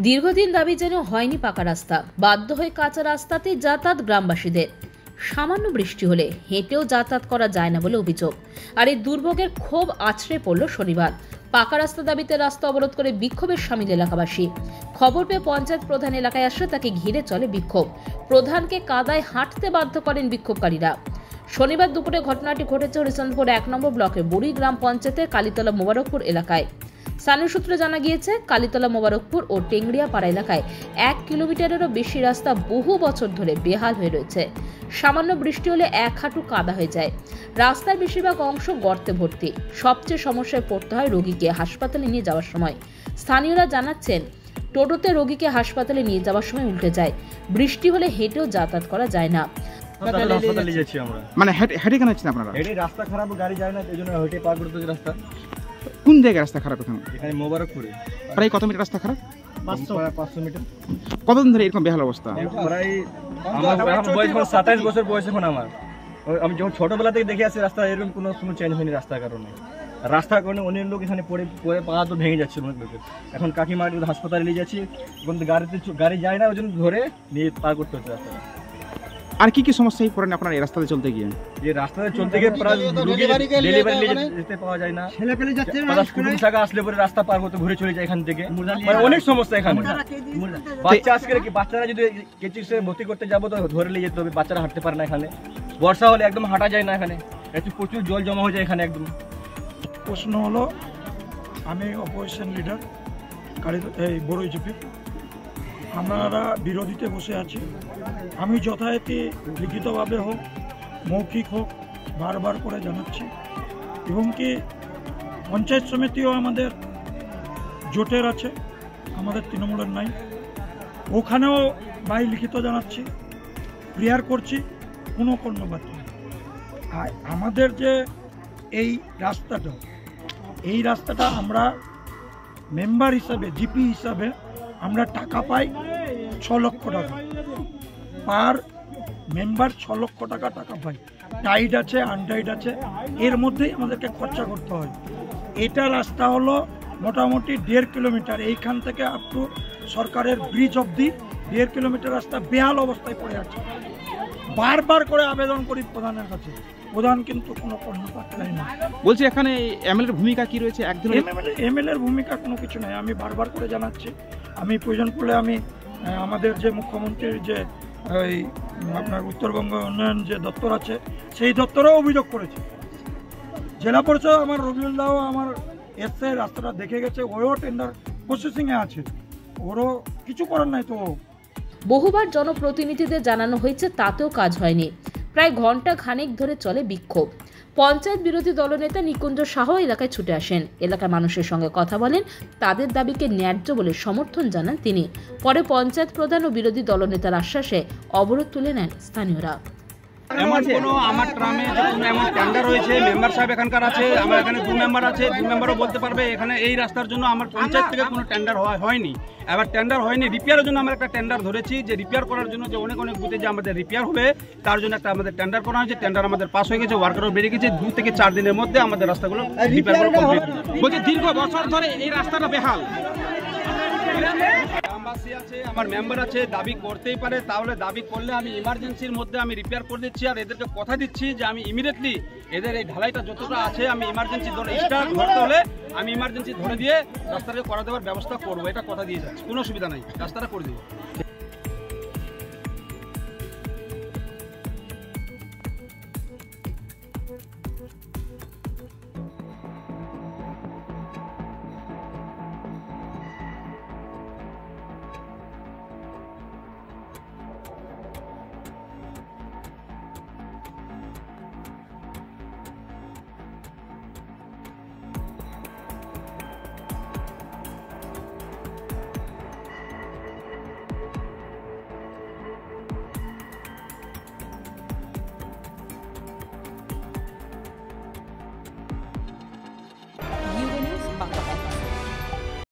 দীর্ঘদিন দাবি যেন হয়নি পাকা রাস্তা, বাধ্য হয়ে কাঁচা রাস্তাতেই যাতায়াত গ্রামবাসীদের। সামান্য বৃষ্টি হলে হেঁটেও যাতায়াত করা যায় না বলে অভিযোগ। আর এই দুর্ভোগের ক্ষোভ আছড়ে পড়ল শনিবার। পাকা রাস্তা দাবিতে রাস্তা অবরোধ করে বিক্ষোভের সামিল এলাকাবাসী। খবর পেয়ে পঞ্চায়েত প্রধান এলাকায় আসলে তাকে ঘিরে চলে বিক্ষোভ। প্রধানকে কাদায় হাঁটতে বাধ্য করেন বিক্ষোভকারীরা। শনিবার দুপুরে ঘটনাটি ঘটেছে হরিচন্দ্রপুর ১ নম্বর ব্লকের বুড়ি গ্রাম পঞ্চায়েতের কালীতলা মোবারকপুর এলাকায়। স্থানীয় সূত্রে জানা গিয়েছে, কালীতলা মোবারকপুর ও টেংরিয়া পাড়া এলাকায় ১ কিলোমিটারেরও বেশি রাস্তা বহু বছর ধরে বেহাল হয়ে রয়েছে। সামান্য বৃষ্টি হলে ১ হাঁটু কাদা হয়ে যায়। রাস্তার বেশিরভাগ অংশ গর্তে ভর্তি। সবচেয়ে সমস্যায় পড়তে হয় রোগীকে হাসপাতালে নিয়ে যাওয়ার সময়। স্থানীয়রা জানাচ্ছেন, টোটোতে রোগীকে হাসপাতালে নিয়ে যাওয়ার সময় উল্টে যায়। বৃষ্টি হলে হেঁটেও যাতায়াত করা যায় না। মানে হেঁটে কেন যাচ্ছেন আপনারা? রাস্তা খারাপ, গাড়ি যায় না, এই জন্য হেঁটে পার করতে হচ্ছে রাস্তা। কোন জায়গায় রাস্তা খারাপ? এখানে মোবারকপুরে। প্রায় কত মিটার রাস্তা খারাপ? 500 মিটার। কতদিন ধরে এরকম বেহাল অবস্থা? প্রায় আমার বয়স 27 বছর বয়স এখন আমার। আমি যখন ছোটবেলা থেকে দেখে আসছি রাস্তা এরকম কোনো চেঞ্জ হয়নি রাস্তার কারণে। রাস্তার কারণে অনেক লোক এখানে পড়ে পা তো ভেঙে যাচ্ছে অনেক লোকের। এখন কাকিমার হাসপাতালে নিয়ে যাচ্ছি, কিন্তু গাড়ি যায় না, ওই জন্য ধরে নিয়ে পার করতে হচ্ছে রাস্তাটা। আর কি কি সমস্যায় পড়েন আপনার এই রাস্তাতে চলতে গিয়ে? যে রাস্তাতে চলতে গিয়ে প্রায় ডেলিভারি যেতে পাওয়া যায় না, ছেলেপেলে যাচ্ছে, কুটুম শাখা আসলে পরে রাস্তা পার করতে ঘুরে চলে যায় এখান থেকে। মানে অনেক সমস্যা এখানে। বাচ্চা আজকে কি বাচ্চারা যদি কেচিসে ভর্তি করতে যাবো তো ধরে নিয়ে যেতে হবে, বাচ্চারা হাঁটতে পারে না এখানে। বর্ষা হলে একদম হাঁটা যায় না এখানে, একটু প্রচুর জল জমা হয়ে যায় এখানে একদম। প্রশ্ন হলো, আমি অপোজিশন লিডার এই বড়ই জিপি। আমরা বিরোধীতে বসে আছি। আমি যথারীতি লিখিতভাবে হোক, মৌখিক হোক, বারবার করে জানাচ্ছি, এবং কি পঞ্চায়েত সমিতিও আমাদের জোটের আছে, আমাদের তৃণমূলের নাই। ওখানেও বাই লিখিত জানাচ্ছি, প্রেয়ার করছি, কোনো কর্ণপাত নেই। আর আমাদের যে এই রাস্তাটা আমরা মেম্বার হিসাবে, জিপি হিসাবে আমরা টাকা পাই 6 লক্ষ টাকা পার মেম্বার। 6 লক্ষ টাকা পাই। টাইড আছে, আনটাইড আছে, এর মধ্যেই আমাদেরকে খরচা করতে হয়। এটা রাস্তা হলো মোটামুটি 1.5 কিলোমিটার, এইখান থেকে আপ টু সরকারের ব্রিজ অবধি 1.5 কিলোমিটার রাস্তা বেহাল অবস্থায় পড়ে আছে। বারবার করে আবেদন করি প্রধানের কাছে, প্রধান কিন্তু কোনো কর্ণপাত নেয় না। বলছি, এখানে এমএলএর ভূমিকা কি রয়েছে? এমএলএর ভূমিকা কোনো কিছু নেই। আমি বারবার করে জানাচ্ছি, আমি প্রয়োজন পড়লে আমি আমাদের যে মুখ্যমন্ত্রীর যে ওই আপনার উত্তরবঙ্গ উন্নয়ন যে দপ্তর আছে, সেই দপ্তরেও অভিযোগ করেছে। জেলা পরিষদ আমার রবিউল্লাহ আমার এসে রাস্তাটা দেখে গেছে, ওও টেন্ডার প্রসেসিংয়ে আছে, ওরও কিছু করার নাই। তো বহুবার জনপ্রতিনিধিদের জানানো হয়েছে, তাতেও কাজ হয়নি। প্রায় ঘন্টা খানেক ধরে চলে বিক্ষোভ। পঞ্চায়েত বিরোধী দলনেতা নিকুঞ্জ সাহা এলাকায় ছুটে আসেন, এলাকার মানুষের সঙ্গে কথা বলেন, তাদের দাবিকে ন্যায্য বলে সমর্থন জানান তিনি। পরে পঞ্চায়েত প্রধান ও বিরোধী দলনেতার আশ্বাসে অবরোধ তুলে নেন স্থানীয়রা। এমন কোনো আমার ট্রামে কোনো এমন টেন্ডার হয়েছে, মেম্বার সাহেব এখানকার আছে, আমার এখানে 2 মেম্বার আছে, 2 মেম্বারও বলতে পারবে এখানে এই রাস্তার জন্য আমার পঞ্চায়েত থেকে কোনো টেন্ডার হয়নি। এবার টেন্ডার হয়নি, রিপেয়ারের জন্য আমরা একটা টেন্ডার ধরেছি, যে রিপেয়ার করার জন্য যে অনেক বুথে যে আমাদের রিপেয়ার হবে তার জন্য একটা আমাদের টেন্ডার করা হয়েছে। টেন্ডার আমাদের পাস হয়ে গেছে, ওয়ার্কারও বেড়ে গেছে। 2 থেকে 4 দিনের মধ্যে আমাদের রাস্তাগুলো রিপেয়ার করা কমপ্লিট হয়ে যাবে। বলছি, দীর্ঘ বছর ধরে এই রাস্তাটা বেহাল। গ্রামবাসী আছে, আমার মেম্বার আছে, দাবি করতেই পারে, তাহলে দাবি করলে আমি ইমার্জেন্সির মধ্যে আমি রিপেয়ার করে দিচ্ছি। আর এদেরকে কথা দিচ্ছি যে আমি ইমিডিয়েটলি এদের এই ঢালাইটা যতটা আছে আমি ইমার্জেন্সি স্টার্ট ধরতে হলে আমি ইমার্জেন্সি ধরে দিয়ে রাস্তাটা করে দেওয়ার ব্যবস্থা করবো। এটা কথা দিয়ে যাচ্ছি, কোনো অসুবিধা নাই, রাস্তাটা করে দেবো।